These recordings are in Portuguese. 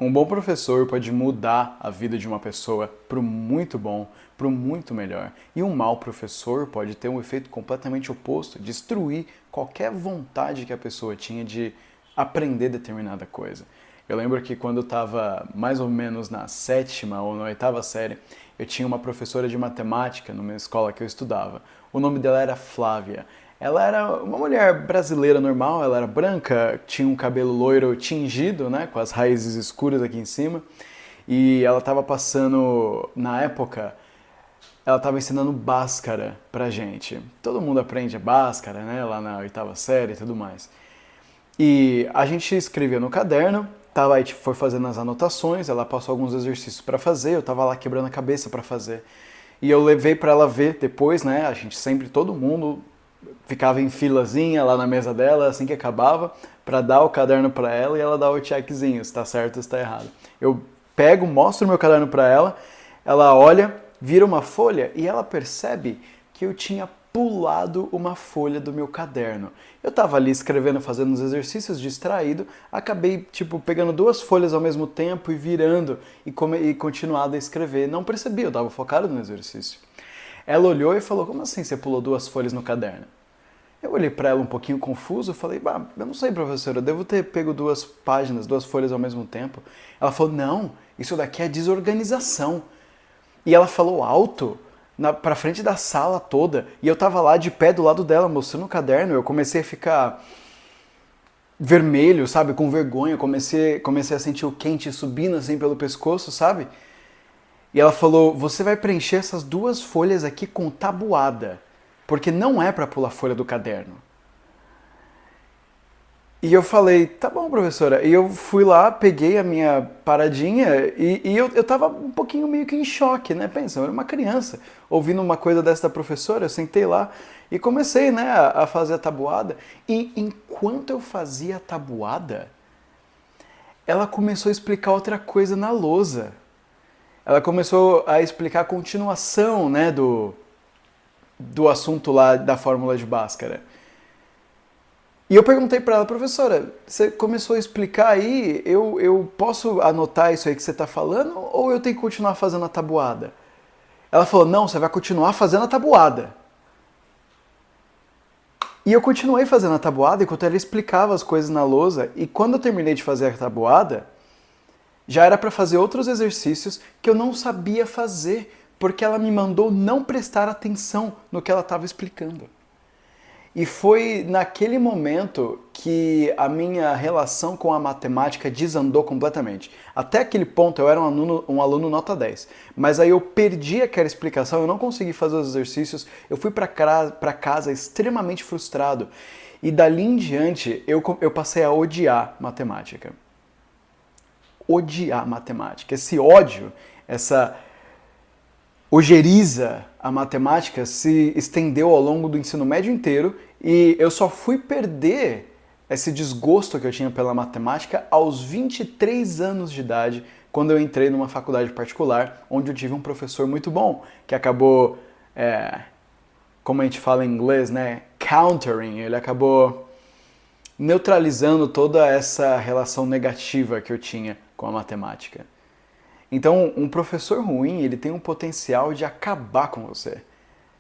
Um bom professor pode mudar a vida de uma pessoa para o muito bom, para o muito melhor. E um mau professor pode ter um efeito completamente oposto, destruir qualquer vontade que a pessoa tinha de aprender determinada coisa. Eu lembro que quando eu estava mais ou menos na sétima ou na oitava série, eu tinha uma professora de matemática numa escola que eu estudava. O nome dela era Flávia. Ela era uma mulher brasileira normal, ela era branca, tinha um cabelo loiro tingido, né, com as raízes escuras aqui em cima. E ela estava passando, na época, ela estava ensinando Bhaskara pra gente. Todo mundo aprende Bhaskara, né, lá na oitava série e tudo mais. E a gente escrevia no caderno, tava aí, foi fazendo as anotações, ela passou alguns exercícios para fazer, eu tava lá quebrando a cabeça para fazer. E eu levei para ela ver depois, né? A gente sempre, todo mundo ficava em filazinha lá na mesa dela, assim que acabava, para dar o caderno para ela e ela dar o checkzinho, se tá certo ou se tá errado. Eu pego, mostro o meu caderno para ela, ela olha, vira uma folha e ela percebe que eu tinha pulado uma folha do meu caderno. Eu tava ali escrevendo, fazendo os exercícios, distraído, acabei, pegando duas folhas ao mesmo tempo e virando e continuado a escrever. Não percebi, eu tava focado no exercício. Ela olhou e falou, como assim você pulou duas folhas no caderno? Eu olhei para ela um pouquinho confuso, falei, eu não sei, professora, eu devo ter pego duas páginas, duas folhas ao mesmo tempo. Ela falou, não, isso daqui é desorganização. E ela falou alto, pra frente da sala toda, e eu tava lá de pé do lado dela, mostrando o caderno, eu comecei a ficar vermelho, sabe, com vergonha, comecei a sentir o quente subindo assim pelo pescoço, sabe? E ela falou, você vai preencher essas duas folhas aqui com tabuada, porque não é para pular folha do caderno. E eu falei, tá bom, professora. E eu fui lá, peguei a minha paradinha e eu tava um pouquinho meio que em choque, né? Pensa, eu era uma criança, ouvindo uma coisa dessa da professora, eu sentei lá e comecei, né, a fazer a tabuada. E enquanto eu fazia a tabuada, ela começou a explicar outra coisa na lousa. Ela começou a explicar a continuação, né, do assunto lá da fórmula de Bhaskara. E eu perguntei para ela, professora, você começou a explicar aí, eu posso anotar isso aí que você está falando ou eu tenho que continuar fazendo a tabuada? Ela falou, não, você vai continuar fazendo a tabuada. E eu continuei fazendo a tabuada enquanto ela explicava as coisas na lousa e quando eu terminei de fazer a tabuada, já era para fazer outros exercícios que eu não sabia fazer, porque ela me mandou não prestar atenção no que ela estava explicando. E foi naquele momento que a minha relação com a matemática desandou completamente. Até aquele ponto eu era um aluno nota 10. Mas aí eu perdi aquela explicação, eu não consegui fazer os exercícios, eu fui para casa extremamente frustrado. E dali em diante eu passei a odiar matemática. Odiar matemática. Esse ódio, essa ojeriza a matemática se estendeu ao longo do ensino médio inteiro e eu só fui perder esse desgosto que eu tinha pela matemática aos 23 anos de idade, quando eu entrei numa faculdade particular, onde eu tive um professor muito bom, que acabou, como a gente fala em inglês, né, countering, ele acabou neutralizando toda essa relação negativa que eu tinha com a matemática. Então, um professor ruim, ele tem um potencial de acabar com você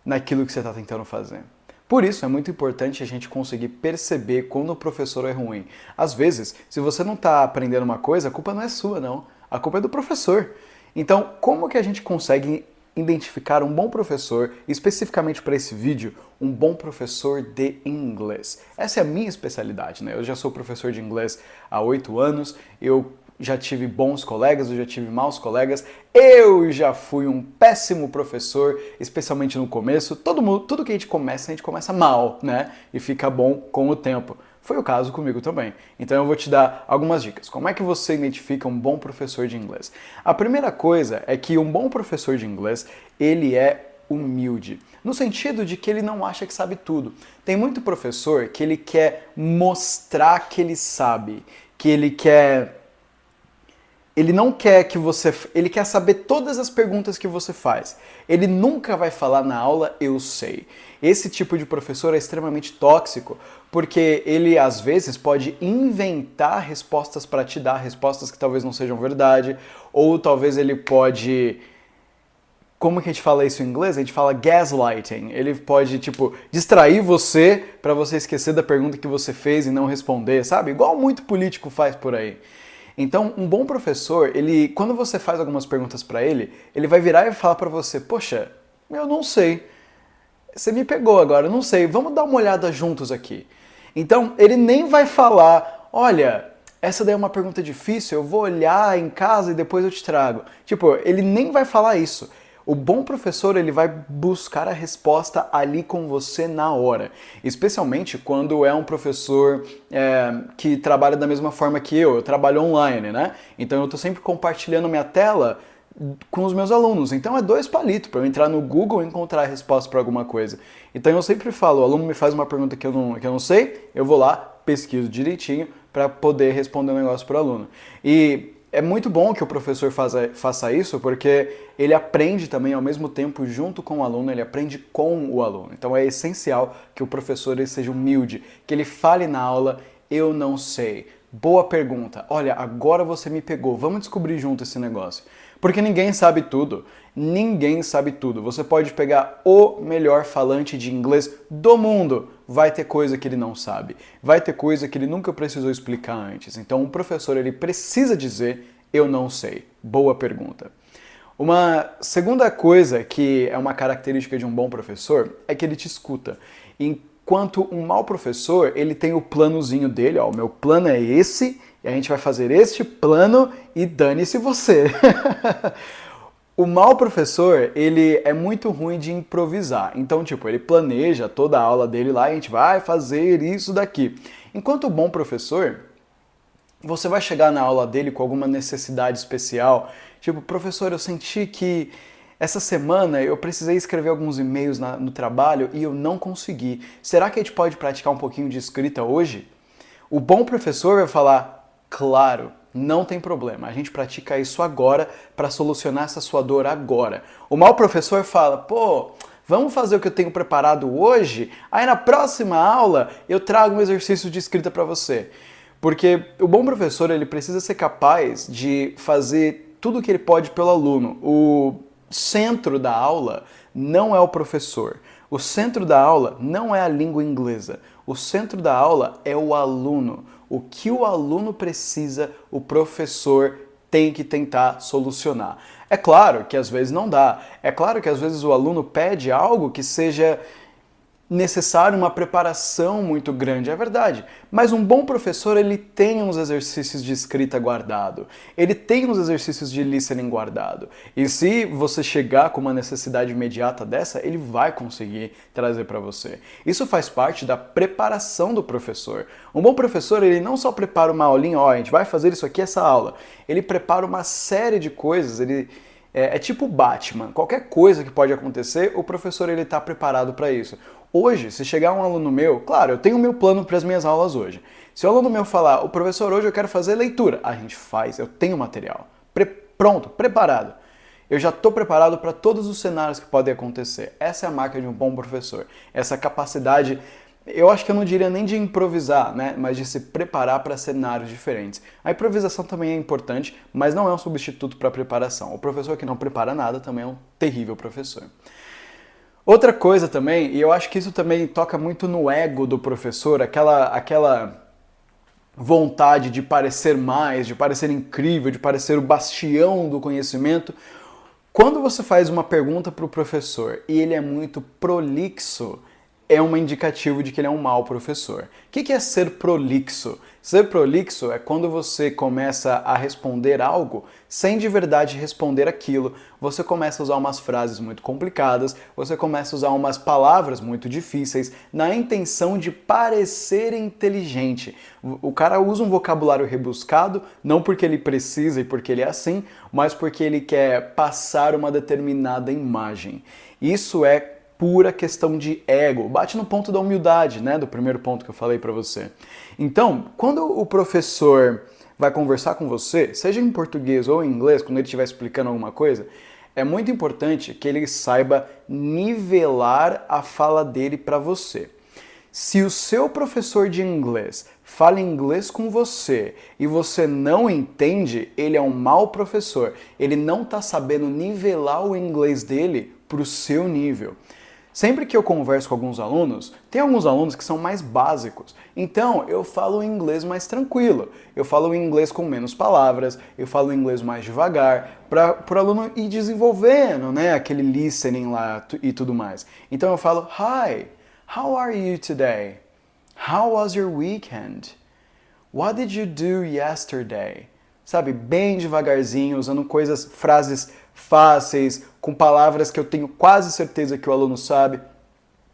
naquilo que você está tentando fazer. Por isso, é muito importante a gente conseguir perceber quando o professor é ruim. Às vezes, se você não está aprendendo uma coisa, a culpa não é sua, não. A culpa é do professor. Então, como que a gente consegue identificar um bom professor, especificamente para esse vídeo, um bom professor de inglês? Essa é a minha especialidade, né? Eu já sou professor de inglês há 8 anos, eu já tive bons colegas, eu já tive maus colegas, eu já fui um péssimo professor, especialmente no começo. Tudo que a gente começa mal, né? E fica bom com o tempo. Foi o caso comigo também. Então eu vou te dar algumas dicas. Como é que você identifica um bom professor de inglês? A primeira coisa é que um bom professor de inglês, ele é humilde, no sentido de que ele não acha que sabe tudo. Tem muito professor que ele quer mostrar que ele sabe, que ele quer Ele não quer que você... Ele quer saber todas as perguntas que você faz. Ele nunca vai falar na aula, eu sei. Esse tipo de professor é extremamente tóxico, porque ele, às vezes, pode inventar respostas para te dar, respostas que talvez não sejam verdade, ou talvez ele pode... Como que a gente fala isso em inglês? A gente fala gaslighting. Ele pode, tipo, distrair você para você esquecer da pergunta que você fez e não responder, sabe? Igual muito político faz por aí. Então, um bom professor, ele, quando você faz algumas perguntas para ele vai virar e falar para você, poxa, eu não sei. Você me pegou agora, eu não sei. Vamos dar uma olhada juntos aqui. Então, ele nem vai falar, olha, essa daí é uma pergunta difícil, eu vou olhar em casa e depois eu te trago. Tipo, ele nem vai falar isso. O bom professor, ele vai buscar a resposta ali com você na hora. Especialmente quando é um professor que trabalha da mesma forma que eu trabalho online, né? Então eu estou sempre compartilhando minha tela com os meus alunos. Então é dois palitos para eu entrar no Google e encontrar a resposta para alguma coisa. Então eu sempre falo, o aluno me faz uma pergunta que eu não sei, eu vou lá, pesquiso direitinho para poder responder o negócio para o aluno. E é muito bom que o professor faça isso, porque ele aprende também ao mesmo tempo junto com o aluno, ele aprende com o aluno. Então é essencial que o professor ele seja humilde, que ele fale na aula, eu não sei. Boa pergunta. Olha, agora você me pegou. Vamos descobrir junto esse negócio. Porque ninguém sabe tudo. Ninguém sabe tudo. Você pode pegar o melhor falante de inglês do mundo. Vai ter coisa que ele não sabe. Vai ter coisa que ele nunca precisou explicar antes. Então, o professor ele precisa dizer, eu não sei. Boa pergunta. Uma segunda coisa que é uma característica de um bom professor é que ele te escuta. Enquanto um mau professor, ele tem o planozinho dele, ó, o meu plano é esse, e a gente vai fazer este plano e dane-se você. O mau professor, ele é muito ruim de improvisar. Então, tipo, ele planeja toda a aula dele lá e a gente vai fazer isso daqui. Enquanto o bom professor, você vai chegar na aula dele com alguma necessidade especial. Tipo, professor, eu senti que essa semana eu precisei escrever alguns e-mails no trabalho e eu não consegui. Será que a gente pode praticar um pouquinho de escrita hoje? O bom professor vai falar, claro, não tem problema, a gente pratica isso agora para solucionar essa sua dor agora. O mau professor fala, pô, vamos fazer o que eu tenho preparado hoje, aí na próxima aula eu trago um exercício de escrita para você. Porque o bom professor ele precisa ser capaz de fazer tudo o que ele pode pelo aluno. O centro da aula não é o professor. O centro da aula não é a língua inglesa. O centro da aula é o aluno. O que o aluno precisa, o professor tem que tentar solucionar. É claro que às vezes não dá. É claro que às vezes o aluno pede algo que seja necessário uma preparação muito grande, é verdade. Mas um bom professor, ele tem uns exercícios de escrita guardado. Ele tem uns exercícios de listening guardado. E se você chegar com uma necessidade imediata dessa, ele vai conseguir trazer para você. Isso faz parte da preparação do professor. Um bom professor, ele não só prepara uma aulinha, ó, a gente vai fazer isso aqui, essa aula. Ele prepara uma série de coisas, é tipo Batman. Qualquer coisa que pode acontecer, o professor ele está preparado para isso. Hoje, se chegar um aluno meu, claro, eu tenho o meu plano para as minhas aulas hoje. Se o aluno meu falar, o professor, hoje eu quero fazer leitura, a gente faz, eu tenho material. Pronto, preparado. Eu já estou preparado para todos os cenários que podem acontecer. Essa é a marca de um bom professor. Essa capacidade, eu acho que eu não diria nem de improvisar, né? Mas de se preparar para cenários diferentes. A improvisação também é importante, mas não é um substituto para a preparação. O professor que não prepara nada também é um terrível professor. Outra coisa também, e eu acho que isso também toca muito no ego do professor, aquela vontade de parecer mais, de parecer incrível, de parecer o bastião do conhecimento. Quando você faz uma pergunta para o professor e ele é muito prolixo, é um indicativo de que ele é um mau professor. O que é ser prolixo? Ser prolixo é quando você começa a responder algo sem de verdade responder aquilo. Você começa a usar umas frases muito complicadas, você começa a usar umas palavras muito difíceis na intenção de parecer inteligente. O cara usa um vocabulário rebuscado, não porque ele precisa e porque ele é assim, mas porque ele quer passar uma determinada imagem. Isso é pura questão de ego. Bate no ponto da humildade, né? Do primeiro ponto que eu falei para você. Então, quando o professor vai conversar com você, seja em português ou em inglês, quando ele estiver explicando alguma coisa, é muito importante que ele saiba nivelar a fala dele para você. Se o seu professor de inglês fala inglês com você e você não entende, ele é um mau professor. Ele não está sabendo nivelar o inglês dele para o seu nível. Sempre que eu converso com alguns alunos, tem alguns alunos que são mais básicos. Então, eu falo inglês mais tranquilo. Eu falo inglês com menos palavras, eu falo inglês mais devagar, para o aluno ir desenvolvendo, né, aquele listening lá e tudo mais. Então eu falo, Hi, how are you today? How was your weekend? What did you do yesterday? Sabe, bem devagarzinho, usando frases fáceis, com palavras que eu tenho quase certeza que o aluno sabe.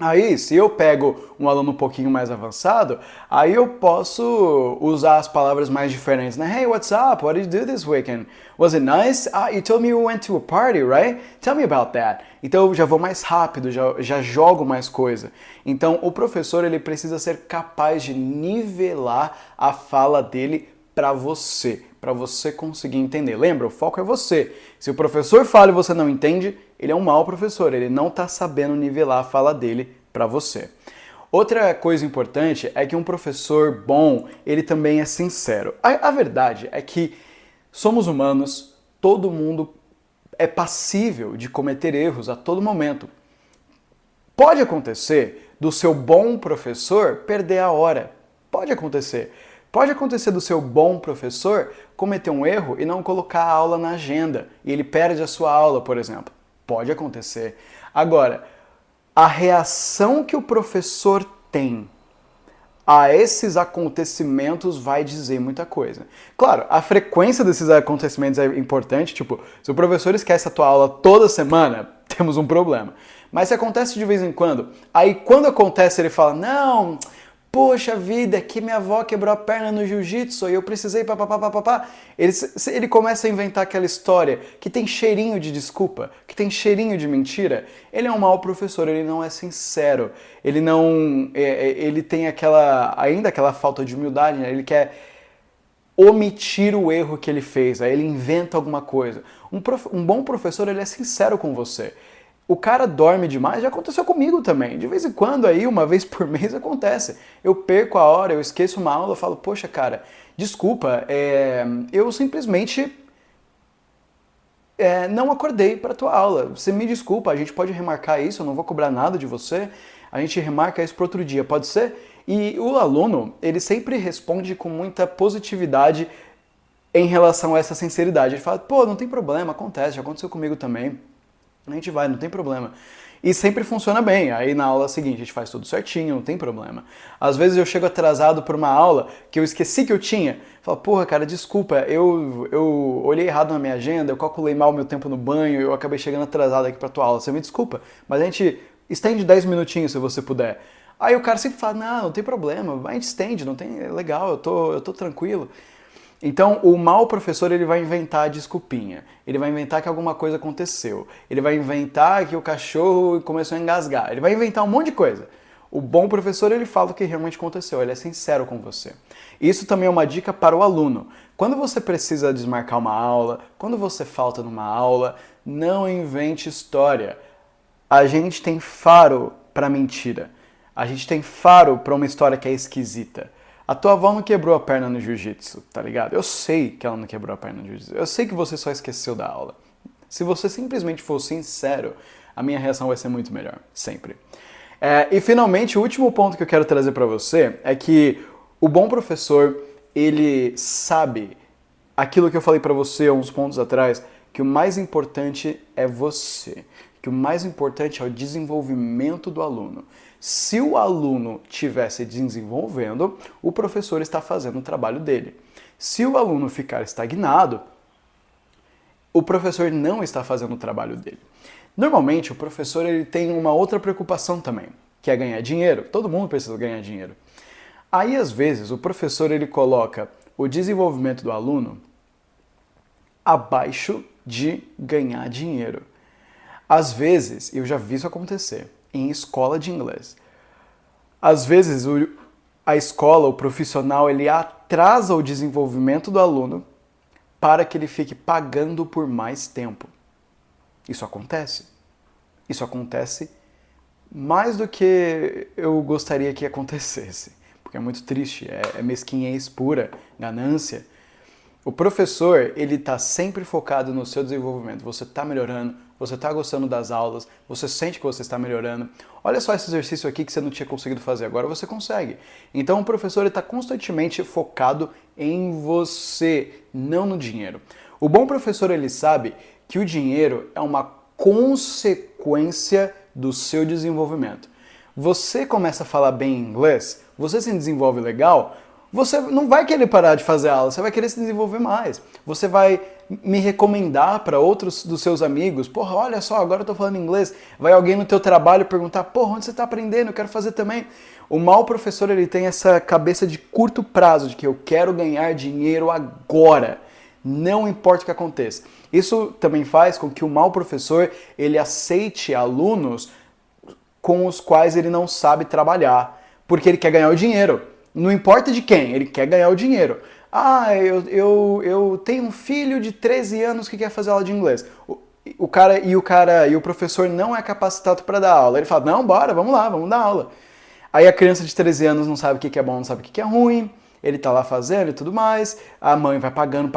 Aí, se eu pego um aluno um pouquinho mais avançado, aí eu posso usar as palavras mais diferentes, né? Hey, what's up? What did you do this weekend? Was it nice? Ah, you told me you went to a party, right? Tell me about that. Então eu já vou mais rápido, já jogo mais coisa. Então o professor ele precisa ser capaz de nivelar a fala dele para você conseguir entender. Lembra, o foco é você. Se o professor fala e você não entende, ele é um mau professor, ele não está sabendo nivelar a fala dele para você. Outra coisa importante é que um professor bom, ele também é sincero. A verdade é que somos humanos, todo mundo é passível de cometer erros a todo momento. Pode acontecer do seu bom professor perder a hora. Pode acontecer. Pode acontecer do seu bom professor cometer um erro e não colocar a aula na agenda e ele perde a sua aula, por exemplo. Pode acontecer. Agora, a reação que o professor tem a esses acontecimentos vai dizer muita coisa. Claro, a frequência desses acontecimentos é importante, tipo, se o professor esquece a tua aula toda semana, temos um problema. Mas se acontece de vez em quando, aí quando acontece ele fala, não, poxa vida, que minha avó quebrou a perna no jiu-jitsu e eu precisei papapá. Ele começa a inventar aquela história que tem cheirinho de desculpa, que tem cheirinho de mentira. Ele é um mau professor, ele não é sincero, ele tem ainda aquela falta de humildade, né? Ele quer omitir o erro que ele fez, aí ele inventa alguma coisa. Um bom professor, ele é sincero com você. O cara dorme demais, já aconteceu comigo também. De vez em quando aí, uma vez por mês acontece. Eu perco a hora, eu esqueço uma aula, eu falo, poxa cara, desculpa, eu simplesmente não acordei para a tua aula. Você me desculpa, a gente pode remarcar isso, eu não vou cobrar nada de você. A gente remarca isso para outro dia, pode ser? E o aluno, ele sempre responde com muita positividade em relação a essa sinceridade. Ele fala, pô, não tem problema, acontece, já aconteceu comigo também. A gente vai, não tem problema. E sempre funciona bem. Aí na aula seguinte a gente faz tudo certinho, não tem problema. Às vezes eu chego atrasado por uma aula que eu esqueci que eu tinha. Falo, porra, cara, desculpa, eu olhei errado na minha agenda, eu calculei mal o meu tempo no banho, eu acabei chegando atrasado aqui pra tua aula. Você me desculpa, mas a gente estende 10 minutinhos se você puder. Aí o cara sempre fala, não tem problema, a gente estende, não tem, é legal, eu tô tranquilo. Então, o mau professor ele vai inventar a desculpinha, ele vai inventar que alguma coisa aconteceu, ele vai inventar que o cachorro começou a engasgar, ele vai inventar um monte de coisa. O bom professor ele fala o que realmente aconteceu, ele é sincero com você. Isso também é uma dica para o aluno. Quando você precisa desmarcar uma aula, quando você falta numa aula, não invente história. A gente tem faro para mentira, a gente tem faro para uma história que é esquisita. A tua avó não quebrou a perna no jiu-jitsu, tá ligado? Eu sei que ela não quebrou a perna no jiu-jitsu. Eu sei que você só esqueceu da aula. Se você simplesmente for sincero, a minha reação vai ser muito melhor, sempre. E finalmente, o último ponto que eu quero trazer para você é que o bom professor, ele sabe aquilo que eu falei para você há uns pontos atrás, que o mais importante é você, que o mais importante é o desenvolvimento do aluno. Se o aluno estiver se desenvolvendo, o professor está fazendo o trabalho dele. Se o aluno ficar estagnado, o professor não está fazendo o trabalho dele. Normalmente, o professor ele tem uma outra preocupação também, que é ganhar dinheiro. Todo mundo precisa ganhar dinheiro. Aí, às vezes, o professor ele coloca o desenvolvimento do aluno abaixo de ganhar dinheiro. Às vezes, eu já vi isso acontecer em escola de inglês. Às vezes, a escola, o profissional, ele atrasa o desenvolvimento do aluno para que ele fique pagando por mais tempo. Isso acontece. Isso acontece mais do que eu gostaria que acontecesse, porque é muito triste, é mesquinhez pura, ganância. O professor, ele está sempre focado no seu desenvolvimento. Você está melhorando, você está gostando das aulas, você sente que você está melhorando. Olha só esse exercício aqui que você não tinha conseguido fazer, agora você consegue. Então o professor está constantemente focado em você, não no dinheiro. O bom professor, ele sabe que o dinheiro é uma consequência do seu desenvolvimento. Você começa a falar bem inglês, você se desenvolve legal, você não vai querer parar de fazer aula, você vai querer se desenvolver mais. Você vai me recomendar para outros dos seus amigos, porra, olha só, agora eu tô falando inglês. Vai alguém no teu trabalho perguntar, porra, onde você tá aprendendo? Eu quero fazer também. O mau professor, ele tem essa cabeça de curto prazo, de que eu quero ganhar dinheiro agora. Não importa o que aconteça. Isso também faz com que o mau professor, ele aceite alunos com os quais ele não sabe trabalhar, porque ele quer ganhar o dinheiro. Não importa de quem, ele quer ganhar o dinheiro. Ah, eu tenho um filho de 13 anos que quer fazer aula de inglês. O professor não é capacitado para dar aula. Ele fala, não, bora, vamos lá, vamos dar aula. Aí a criança de 13 anos não sabe o que é bom, não sabe o que é ruim. Ele tá lá fazendo e tudo mais. A mãe vai pagando,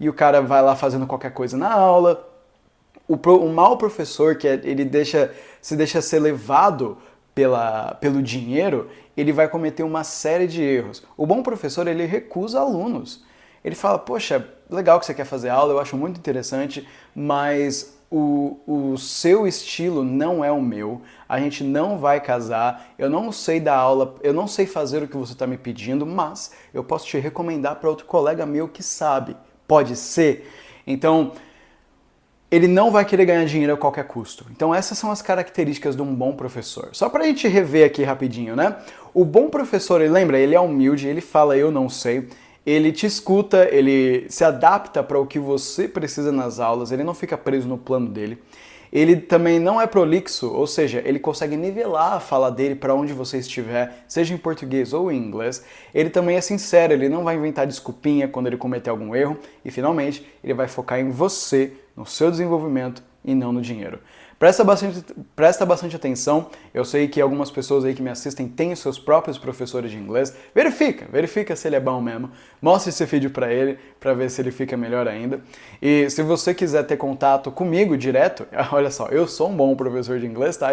e o cara vai lá fazendo qualquer coisa na aula. O mau professor, ele se deixa ser levado pelo dinheiro, ele vai cometer uma série de erros. O bom professor, ele recusa alunos. Ele fala, poxa, legal que você quer fazer aula, eu acho muito interessante, mas o seu estilo não é o meu, a gente não vai casar, eu não sei dar aula, eu não sei fazer o que você está me pedindo, mas eu posso te recomendar para outro colega meu que sabe. Pode ser? Então, ele não vai querer ganhar dinheiro a qualquer custo. Então essas são as características de um bom professor. Só pra gente rever aqui rapidinho, né? O bom professor, ele lembra, ele é humilde, ele fala eu não sei, ele te escuta, ele se adapta para o que você precisa nas aulas, ele não fica preso no plano dele. Ele também não é prolixo, ou seja, ele consegue nivelar a fala dele para onde você estiver, seja em português ou em inglês. Ele também é sincero, ele não vai inventar desculpinha quando ele cometer algum erro. E, finalmente, ele vai focar em você, no seu desenvolvimento e não no dinheiro. Presta bastante atenção. Eu sei que algumas pessoas aí que me assistem têm os seus próprios professores de inglês. Verifica se ele é bom mesmo. Mostre esse vídeo para ele, para ver se ele fica melhor ainda. E se você quiser ter contato comigo direto, olha só, eu sou um bom professor de inglês, tá?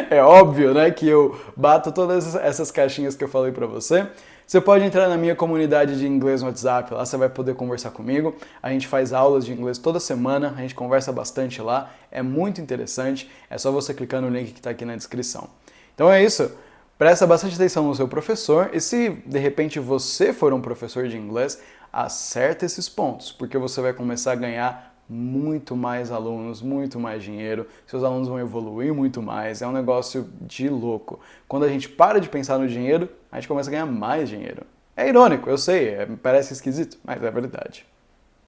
É óbvio, né, que eu bato todas essas caixinhas que eu falei pra você. Você pode entrar na minha comunidade de inglês no WhatsApp, lá você vai poder conversar comigo. A gente faz aulas de inglês toda semana, a gente conversa bastante lá, é muito interessante. É só você clicar no link que está aqui na descrição. Então é isso, presta bastante atenção no seu professor e se de repente você for um professor de inglês, acerta esses pontos, porque você vai começar a ganhar muito mais alunos, muito mais dinheiro, seus alunos vão evoluir muito mais, é um negócio de louco. Quando a gente para de pensar no dinheiro, a gente começa a ganhar mais dinheiro. É irônico, eu sei, parece esquisito, mas é verdade.